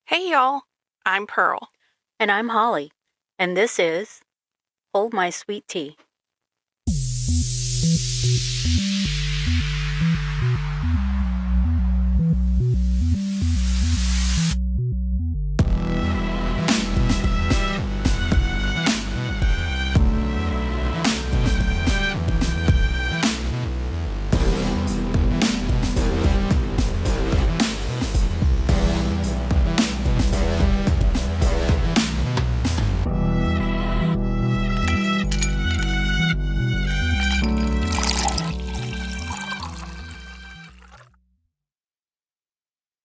Hey y'all, I'm Pearl. And I'm Holly, and this is Hold My Sweet Tea.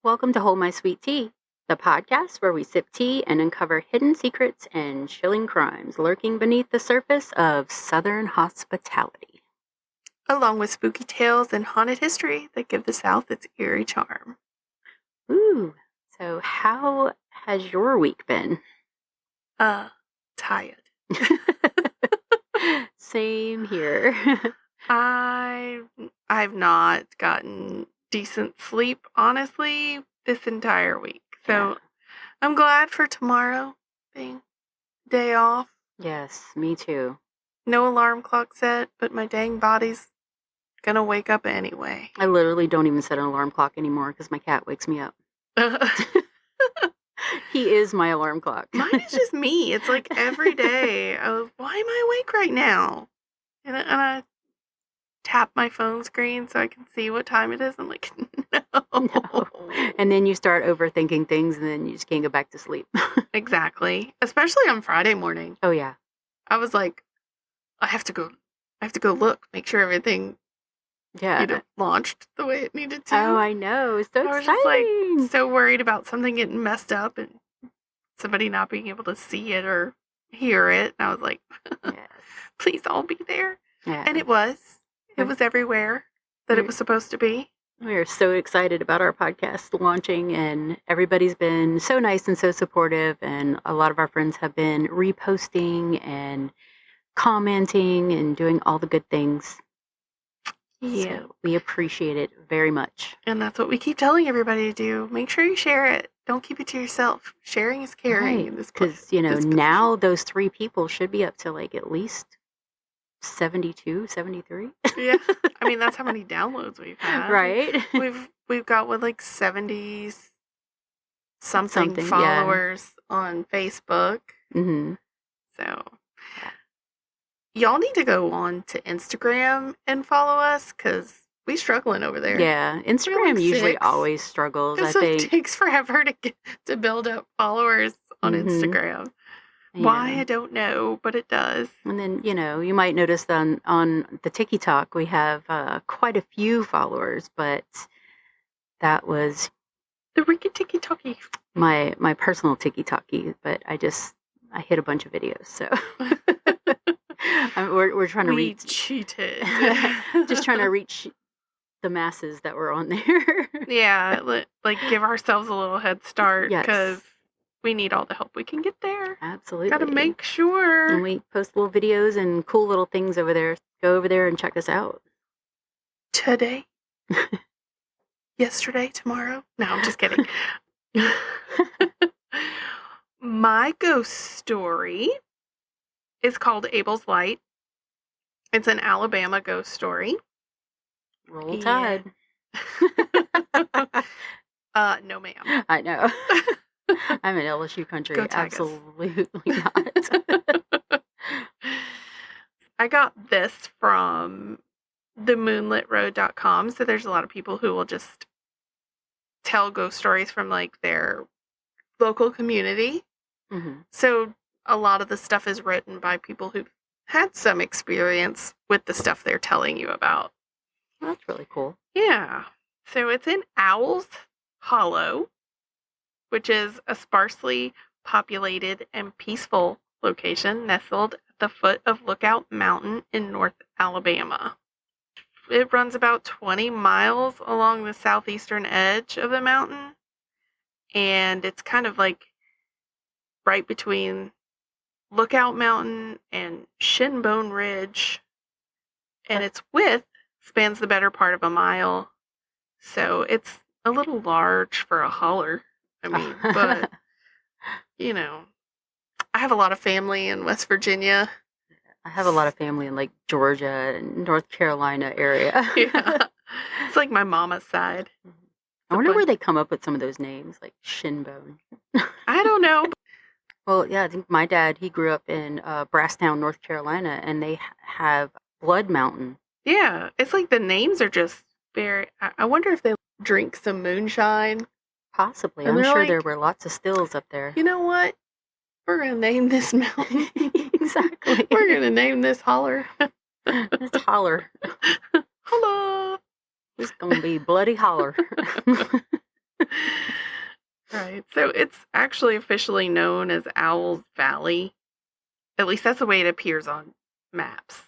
Welcome to Hold My Sweet Tea, the podcast where we sip tea and uncover hidden secrets and chilling crimes lurking beneath the surface of Southern hospitality. Along with spooky tales and haunted history that give the South its eerie charm. Ooh, so how has your week been? Tired. Same here. I've not gotten decent sleep, honestly, this entire week. So Yeah. I'm glad for tomorrow being day off. Yes, me too. No alarm clock set, but my dang body's gonna wake up anyway. I literally don't even set an alarm clock anymore because my cat wakes me up. He is my alarm clock. Mine is just me. It's like every day. Why am I awake right now? And I tap my phone screen so I can see what time it is. I'm like, no. And then you start overthinking things and then you just can't go back to sleep. Exactly. Especially on Friday morning. Oh, yeah. I was like, I have to go look, make sure everything launched the way it needed to. Oh, I know. It's so exciting. I was just like so worried about something getting messed up and somebody not being able to see it or hear it. And I was like, yes. Please all be there. Yeah. And it was. It was everywhere that it was supposed to be. We are so excited about our podcast launching, and everybody's been so nice and so supportive, and a lot of our friends have been reposting and commenting and doing all the good things. Yeah. So we appreciate it very much. And that's what we keep telling everybody to do. Make sure you share it. Don't keep it to yourself. Sharing is caring. Right. Because, now those 3 people should be up to like at least 72, 73. Yeah. I mean, that's how many downloads we've had. Right. We've got like 70 something followers on Facebook. Mm-hmm. So y'all need to go on to Instagram and follow us because we're struggling over there. Yeah, Instagram usually always struggles. I think it takes forever to build up followers on Instagram. Yeah. Why, I don't know, but it does. And then, you might notice on the TikTok, we have quite a few followers, but that was the Tiki-Talkie. My personal Tiki-Talkie, but I hit a bunch of videos, so we're trying to reach. We cheated. Just trying to reach the masses that were on there. Yeah, like give ourselves a little head start because. Yes. We need all the help we can get there. Absolutely. Got to make sure. And we post little videos and cool little things over there. Go over there and check us out. Today? Yesterday? Tomorrow? No, I'm just kidding. My ghost story is called Abel's Light. It's an Alabama ghost story. Roll Tide. No, ma'am. I know. I'm in LSU country. Go Absolutely not. I got this from themoonlitroad.com. So there's a lot of people who will just tell ghost stories from like their local community. Mm-hmm. So a lot of the stuff is written by people who've had some experience with the stuff they're telling you about. That's really cool. Yeah. So it's in Owl's Hollow, which is a sparsely populated and peaceful location nestled at the foot of Lookout Mountain in North Alabama. It runs about 20 miles along the southeastern edge of the mountain, and it's kind of like right between Lookout Mountain and Shinbone Ridge, and its width spans the better part of a mile, so it's a little large for a holler. I mean, but, you know, I have a lot of family in West Virginia. I have a lot of family in like Georgia and North Carolina area. Yeah. It's like my mama's side. I wonder where they come up with some of those names, like Shinbone. I don't know. Well, yeah, I think my dad, he grew up in Brasstown, North Carolina, and they have Blood Mountain. Yeah, it's like the names are just very. I wonder if they drink some moonshine. Possibly. And I'm they're sure like, there were lots of stills up there. You know what? We're going to name this mountain. Exactly. We're going to name this holler. It's Holler. Holla. It's going to be Bloody Holler. Right. So it's actually officially known as Owl's Valley. At least that's the way it appears on maps.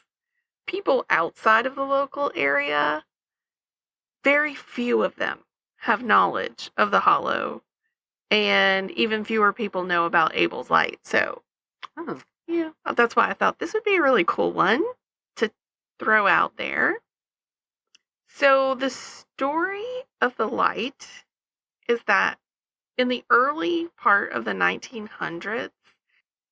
People outside of the local area, very few of them have knowledge of the Hollow, and even fewer people know about Abel's Light. So, yeah, that's why I thought this would be a really cool one to throw out there. So the story of the light is that in the early part of the 1900s,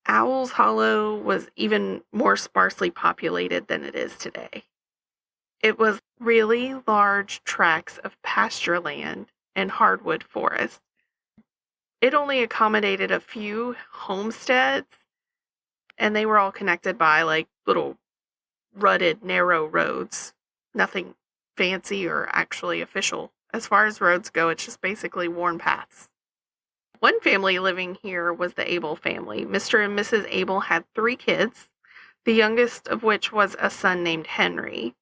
Owl's Hollow was even more sparsely populated than it is today. It was really large tracts of pasture land and hardwood forest. It only accommodated a few homesteads, and they were all connected by like little rutted, narrow roads. Nothing fancy or actually official. As far as roads go, it's just basically worn paths. One family living here was the Abel family. Mr. and Mrs. Abel had 3 kids, the youngest of which was a son named Henry.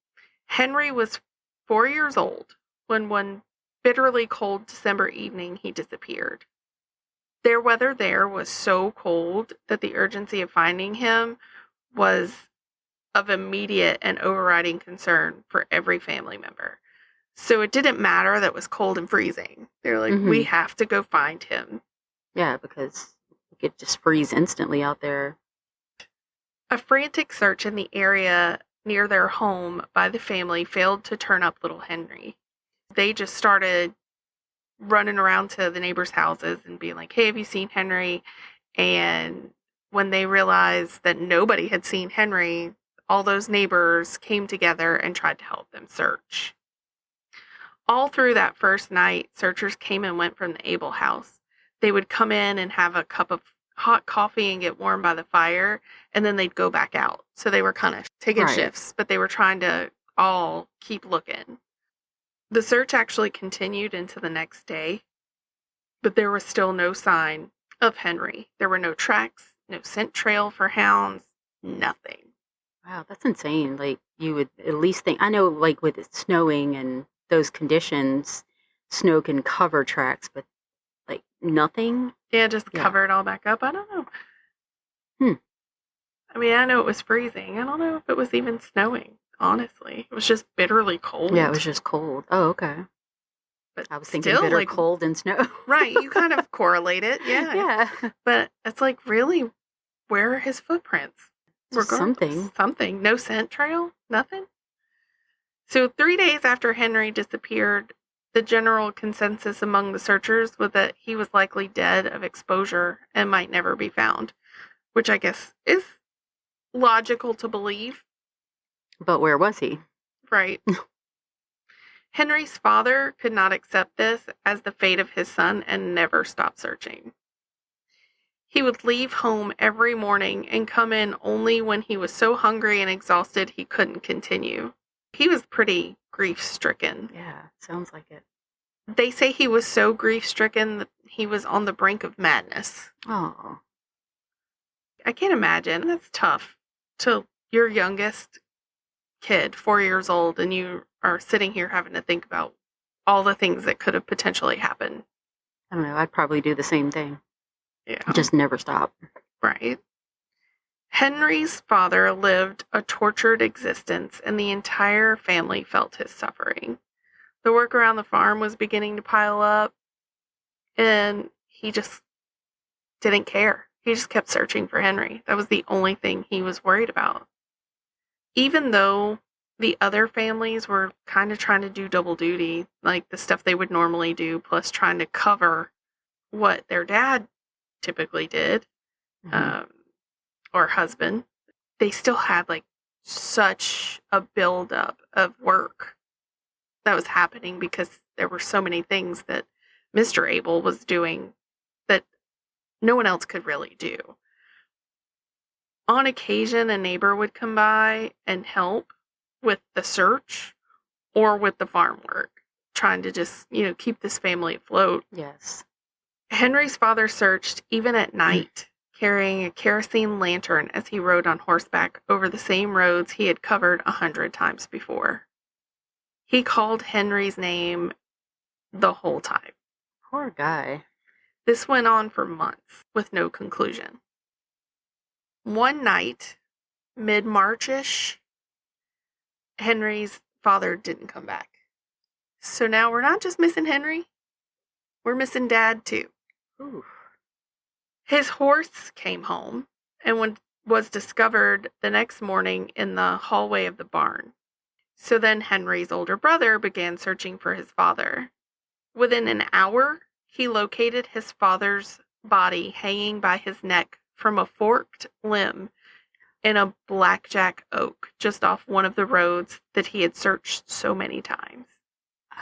Henry was 4 years old when one bitterly cold December evening he disappeared. Their weather there was so cold that the urgency of finding him was of immediate and overriding concern for every family member. So it didn't matter that it was cold and freezing. They're like, we have to go find him. Yeah, because you could just freeze instantly out there. A frantic search in the area near their home by the family failed to turn up little Henry. They just started running around to the neighbors' houses and being like, hey, have you seen Henry? And when they realized that nobody had seen Henry, all those neighbors came together and tried to help them search. All through that first night, searchers came and went from the Abel house. They would come in and have a cup of hot coffee and get warm by the fire, and then they'd go back out. So they were kind of taking shifts, but they were trying to all keep looking. The search actually continued into the next day, but there was still no sign of Henry. There were no tracks, no scent trail for hounds, nothing. Wow, that's insane. Like, you would at least think, I know, like, with it snowing and those conditions, snow can cover tracks, but, like, nothing? Yeah, just cover it all back up. I don't know. I mean, I know it was freezing. I don't know if it was even snowing, honestly. It was just bitterly cold. Yeah, it was just cold. Oh, okay. But I was thinking still, bitter like, cold and snow. Right, you kind of correlate it, yeah. Yeah. But it's like, really, where are his footprints? Something. No scent trail? Nothing? So 3 days after Henry disappeared, the general consensus among the searchers was that he was likely dead of exposure and might never be found, which I guess is logical to believe. But where was he? Right. Henry's father could not accept this as the fate of his son and never stopped searching. He would leave home every morning and come in only when he was so hungry and exhausted he couldn't continue. He was pretty grief-stricken. Yeah, sounds like it. They say he was so grief-stricken that he was on the brink of madness. Oh. I can't imagine. That's tough. To your youngest kid, 4 years old, and you are sitting here having to think about all the things that could have potentially happened. I don't know. I'd probably do the same thing. Yeah. Just never stop. Right. Henry's father lived a tortured existence, and the entire family felt his suffering. The work around the farm was beginning to pile up, and he just didn't care. He just kept searching for Henry. That was the only thing he was worried about. Even though the other families were kind of trying to do double duty, like the stuff they would normally do, plus trying to cover what their dad typically did, or husband, they still had like such a buildup of work that was happening because there were so many things that Mr. Abel was doing that no one else could really do. On occasion, a neighbor would come by and help with the search or with the farm work, trying to just, keep this family afloat. Yes. Henry's father searched even at night, carrying a kerosene lantern as he rode on horseback over the same roads he had covered 100 times before. He called Henry's name the whole time. Poor guy. This went on for months with no conclusion. One night, mid-March-ish, Henry's father didn't come back. So now we're not just missing Henry, we're missing Dad too. Ooh. His horse came home and was discovered the next morning in the hallway of the barn. So then Henry's older brother began searching for his father. Within an hour, he located his father's body hanging by his neck from a forked limb in a blackjack oak just off one of the roads that he had searched so many times.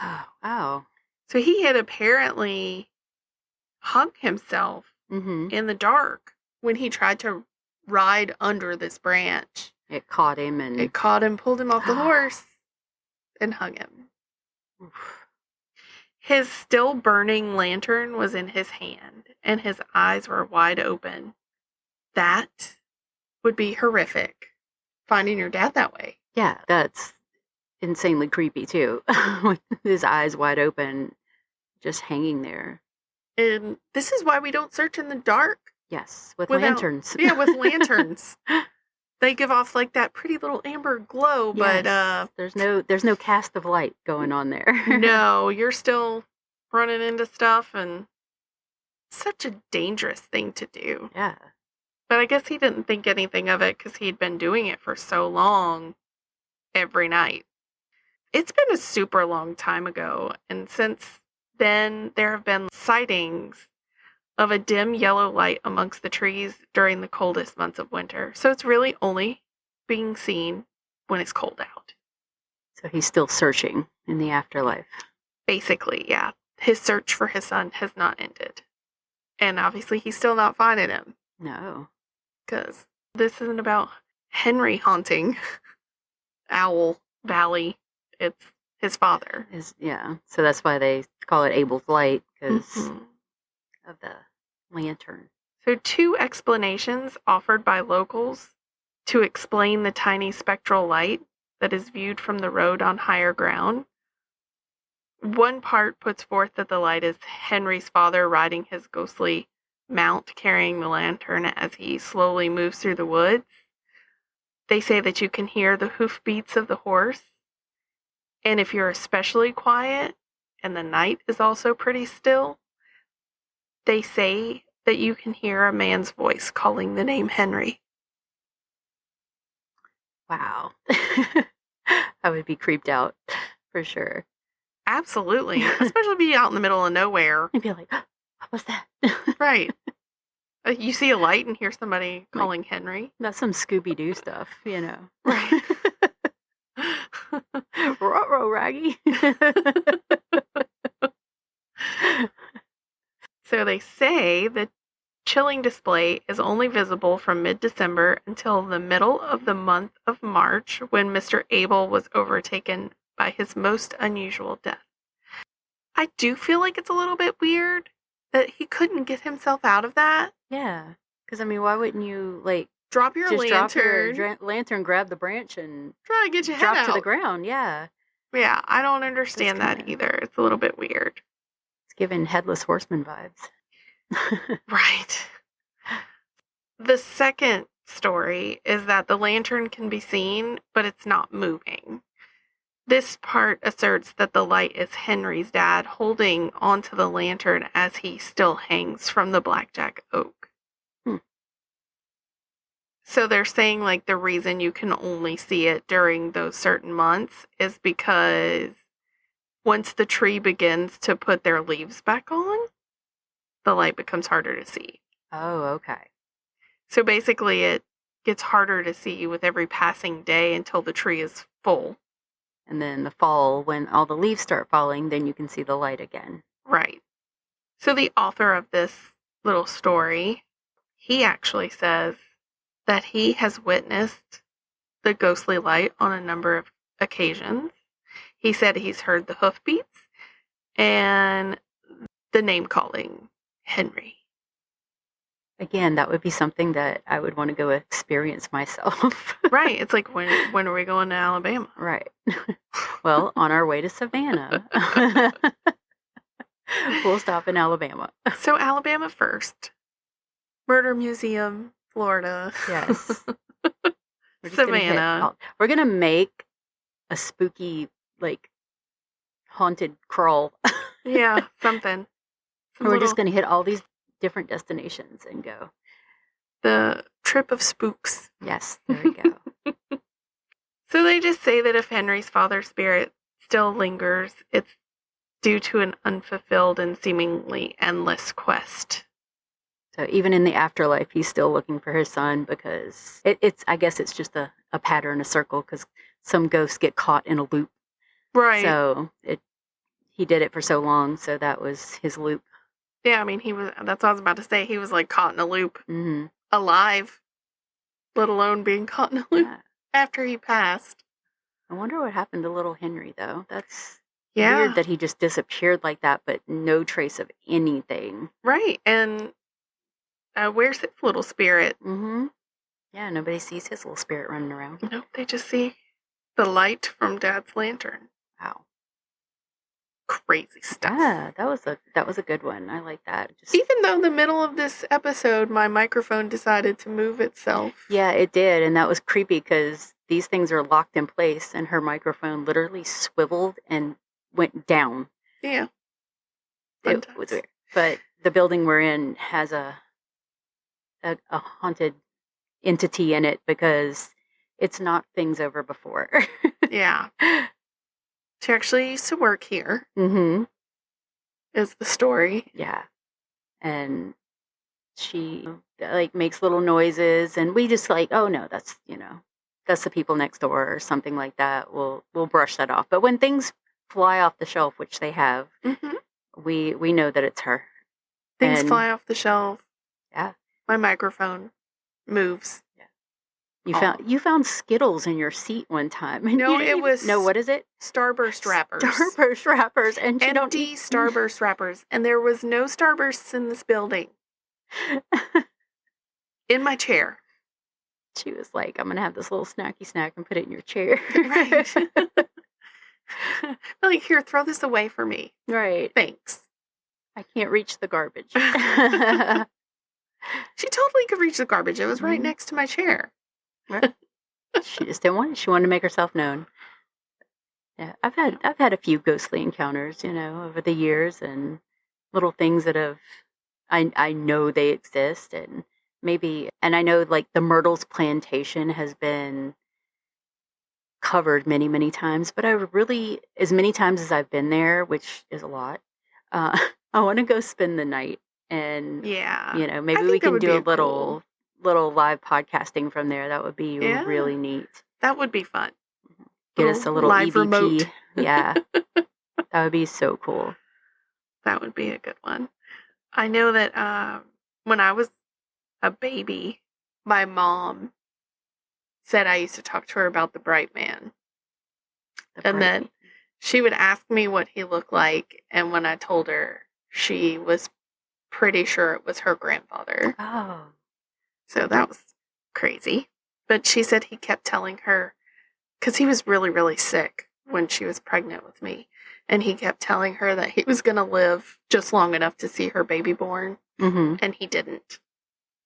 Oh, wow. So he had apparently hung himself in the dark when he tried to ride under this branch. It caught him, pulled him off the horse, and hung him. Oof. His still burning lantern was in his hand, and his eyes were wide open. That would be horrific, finding your dad that way. Yeah, that's insanely creepy, too. With his eyes wide open, just hanging there. And this is why we don't search in the dark. Yes, with lanterns. Yeah, with lanterns. They give off like that pretty little amber glow, yes, but there's no cast of light going on there. No, you're still running into stuff, and such a dangerous thing to do. Yeah. But I guess he didn't think anything of it because he'd been doing it for so long, every night. It's been a super long time ago, and since then there have been sightings of a dim yellow light amongst the trees during the coldest months of winter. So it's really only being seen when it's cold out. So he's still searching in the afterlife. Basically, yeah. His search for his son has not ended. And obviously he's still not finding him. No. Because this isn't about Henry haunting Owl Valley. It's his father. So that's why they call it Abel's Light, because of the lantern. So 2 explanations offered by locals to explain the tiny spectral light that is viewed from the road on higher ground. One part puts forth that the light is Henry's father riding his ghostly mount carrying the lantern as he slowly moves through the woods. They say that you can hear the hoofbeats of the horse. And if you're especially quiet and the night is also pretty still, they say that you can hear a man's voice calling the name Henry. Wow. I would be creeped out for sure. Absolutely. Especially be out in the middle of nowhere. I'd be like, what was that? Right. You see a light and hear somebody calling Henry. That's some Scooby-Doo stuff, you know. Right. Ruh-roh, Raggy. So they say the chilling display is only visible from mid-December until the middle of the month of March, when Mr. Abel was overtaken by his most unusual death. I do feel like it's a little bit weird that he couldn't get himself out of that. Yeah. Because, I mean, why wouldn't you, drop your lantern. Drop your lantern, grab the branch, and try to get your head drop out to the ground. Yeah. Yeah, I don't understand that either. It's a little bit weird. It's giving Headless Horseman vibes. Right. The second story is that the lantern can be seen, but it's not moving. This part asserts that the light is Henry's dad holding onto the lantern as he still hangs from the blackjack oak. So they're saying the reason you can only see it during those certain months is because once the tree begins to put their leaves back on, the light becomes harder to see. Oh, okay. So basically, it gets harder to see with every passing day until the tree is full. And then the fall, when all the leaves start falling, then you can see the light again. Right. So the author of this little story, he actually says that he has witnessed the ghostly light on a number of occasions. He said he's heard the hoofbeats and the name calling, Henry. Again, that would be something that I would want to go experience myself. Right. It's like, when are we going to Alabama? Right. Well, on our way to Savannah, we'll stop in Alabama. So Alabama first. Murder Museum, Florida. Yes. Savannah. We're going to make a spooky, like, haunted crawl. Yeah, something. We're just going to hit all these different destinations and go. The trip of spooks. Yes, there we go. So they just say that if Henry's father's spirit still lingers, it's due to an unfulfilled and seemingly endless quest. So even in the afterlife, he's still looking for his son, because I guess it's just a pattern, a circle, because some ghosts get caught in a loop. Right. So he did it for so long, so that was his loop. Yeah, I mean, that's what I was about to say. He was like caught in a loop, Mm-hmm. alive, let alone being caught in a loop after he passed. I wonder what happened to little Henry, though. That's Yeah. weird that he just disappeared like that, but no trace of anything. Right, and where's his little spirit? Mm-hmm. Yeah, nobody sees his little spirit running around. Nope, they just see the light from Dad's lantern. Wow. Crazy stuff. Yeah, that was a good one. I like that. Even though in the middle of this episode, my microphone decided to move itself. Yeah, it did, and that was creepy because these things are locked in place, and her microphone literally swiveled and went down. Yeah. It was weird. But the building we're in has a haunted entity in it because it's knocked things over before. Yeah. She actually used to work here. Mm-hmm. Is the story. Yeah. And she like makes little noises, and we just like, oh no, that's the people next door or something like that. We'll brush that off. But when things fly off the shelf, which they have, Mm-hmm. we know that it's her. Things fly off the shelf. Yeah. My microphone moves. Yeah. You found Skittles in your seat one time. And No, what is it? Starburst wrappers. Starburst wrappers. And empty Starburst wrappers. And there was no Starbursts in this building. In my chair. She was like, I'm going to have this little snacky snack and put it in your chair. Right. Like, here, throw this away for me. Right. Thanks. I can't reach the garbage. She totally could reach the garbage. It was right next to my chair. Right. She just didn't want it. She wanted to make herself known. Yeah, I've had a few ghostly encounters, over the years, and little things that I know they exist, and I know like the Myrtles plantation has been covered many, many times, but as many times as I've been there, which is a lot, I want to go spend the night, and maybe we can do a little live podcasting from there. That would be really neat. That would be fun. Get us a little live EVP. Remote. Yeah. That would be so cool. That would be a good one. I know that when I was a baby, my mom said I used to talk to her about the bright man. Then she would ask me what he looked like, and when I told her, she was pretty sure it was her grandfather. Oh. So that was crazy. But she said he kept telling her, because he was really, really sick when she was pregnant with me, and he kept telling her that he was going to live just long enough to see her baby born, and he didn't.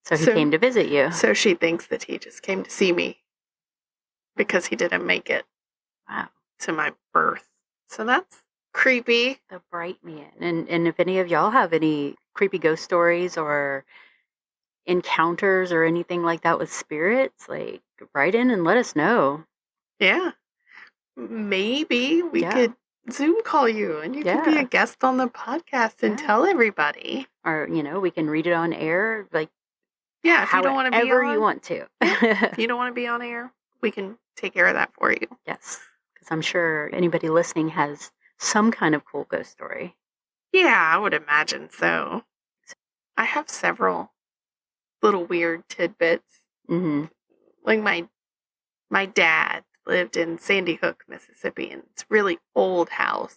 So he came to visit you. So she thinks that he just came to see me because he didn't make it to my birth. So that's creepy. The bright man. And if any of y'all have any creepy ghost stories or encounters or anything like that with spirits, like, write in and let us know. Yeah. Maybe we could Zoom call you and you can be a guest on the podcast and tell everybody. Or, we can read it on air, like, if you don't want to be on, however you want to. If you don't want to be on air, we can take care of that for you. Yes, because I'm sure anybody listening has some kind of cool ghost story. Yeah, I would imagine so. I have several little weird tidbits. Mm-hmm. Like my dad lived in Sandy Hook, Mississippi, and it's a really old house.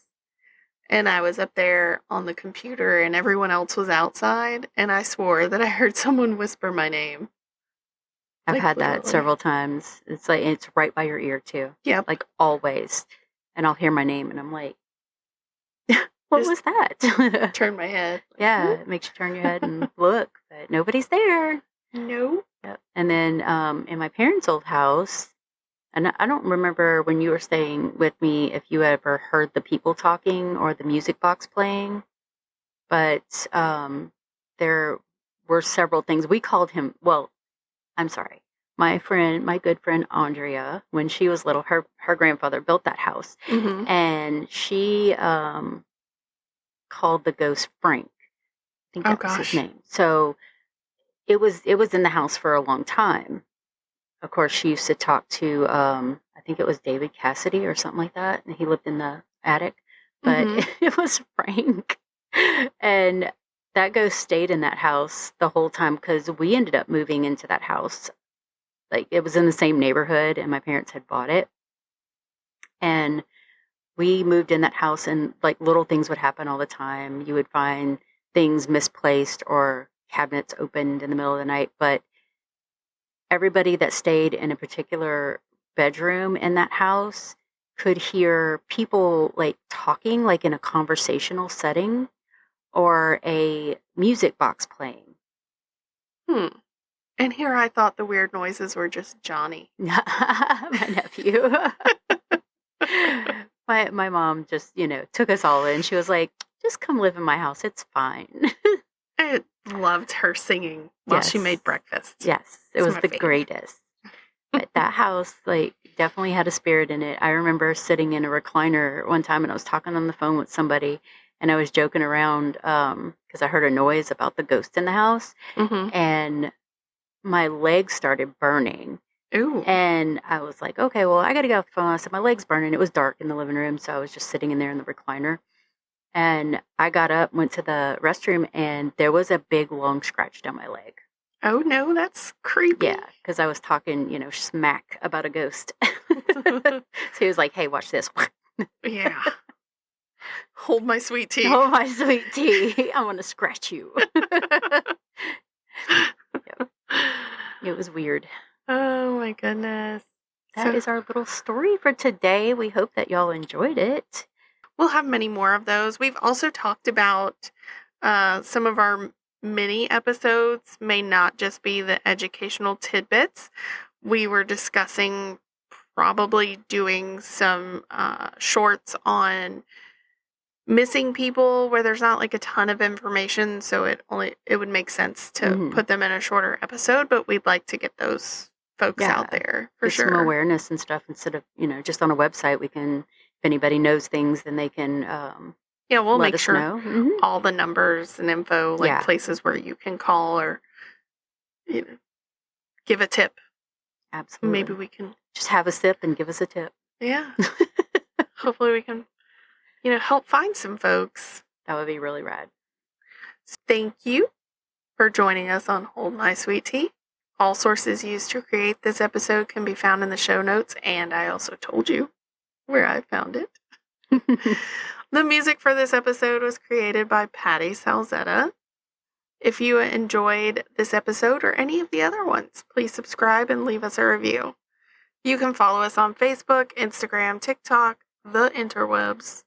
And I was up there on the computer and everyone else was outside, and I swore that I heard someone whisper my name. I've had that several times. It's like, it's right by your ear too. Yeah. Like always. And I'll hear my name and I'm like, what was that? Turn my head. Yeah, it makes you turn your head and look, but nobody's there. No. Yep. And then in my parents' old house, and I don't remember when you were staying with me if you ever heard the people talking or the music box playing, but there were several things. We called him, I'm sorry. My good friend Andrea, when she was little, her grandfather built that house, and she called the ghost Frank. I think that was his name. So it was in the house for a long time. Of course, she used to talk to I think it was David Cassidy or something like that, and he lived in the attic. But it was Frank, and that ghost stayed in that house the whole time because we ended up moving into that house. Like, it was in the same neighborhood and my parents had bought it. And we moved in that house and like little things would happen all the time. You would find things misplaced or cabinets opened in the middle of the night. But everybody that stayed in a particular bedroom in that house could hear people like talking, like in a conversational setting, or a music box playing. And here I thought the weird noises were just Johnny. My nephew. my mom just, took us all in. She was like, just come live in my house. It's fine. I loved her singing while she made breakfast. Yes, it was the greatest. But that house, like, definitely had a spirit in it. I remember sitting in a recliner one time and I was talking on the phone with somebody and I was joking around because I heard a noise about the ghost in the house. And my legs started burning. Ooh. And I was like, okay, well, I got to get off the phone. I said, my leg's burning. It was dark in the living room, so I was just sitting in there in the recliner. And I got up, went to the restroom, and there was a big, long scratch down my leg. Oh, no, that's creepy. Yeah, because I was talking, smack about a ghost. So he was like, hey, watch this. Yeah. Hold my sweet tea. Hold my sweet tea. I want to scratch you. Yep. It was weird. Oh my goodness. That is our little story for today. We hope that y'all enjoyed it. We'll have many more of those. We've also talked about some of our mini episodes may not just be the educational tidbits. We were discussing probably doing some shorts on missing people where there's not like a ton of information, so it would make sense to put them in a shorter episode, but we'd like to get those folks out there for sure. Some awareness and stuff instead of, just on a website. We can, if anybody knows things, then they can we'll let make us sure know. All the numbers and info, like places where you can call or give a tip. Absolutely. Maybe we can just have a sip and give us a tip. Yeah. Hopefully we can help find some folks. That would be really rad. Thank you for joining us on Hold My Sweet Tea. All sources used to create this episode can be found in the show notes, and I also told you where I found it. The music for this episode was created by Patty Salzetta. If you enjoyed this episode or any of the other ones, please subscribe and leave us a review. You can follow us on Facebook, Instagram, TikTok, the interwebs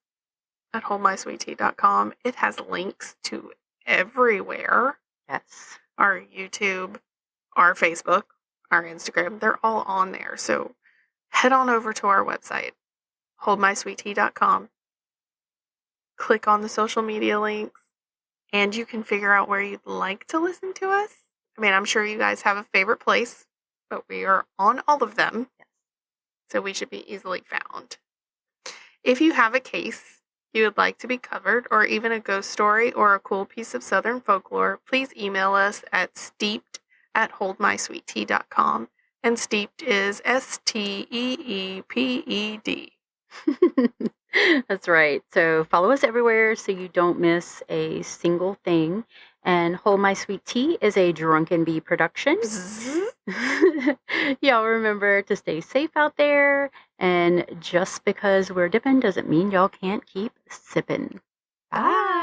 at holdmysweettea.com. It has links to everywhere. Yes. Our YouTube, our Facebook, our Instagram, they're all on there. So head on over to our website, holdmysweettea.com. Click on the social media links, and you can figure out where you'd like to listen to us. I mean, I'm sure you guys have a favorite place, but we are on all of them, so we should be easily found. If you have a case you would like to be covered, or even a ghost story or a cool piece of Southern folklore, please email us at steeped@holdmysweettea.com. And steeped is STEEPED. That's right. So follow us everywhere so you don't miss a single thing. And Hold My Sweet Tea is a Drunken Bee production. Y'all remember to stay safe out there. And just because we're dipping doesn't mean y'all can't keep sipping. Bye.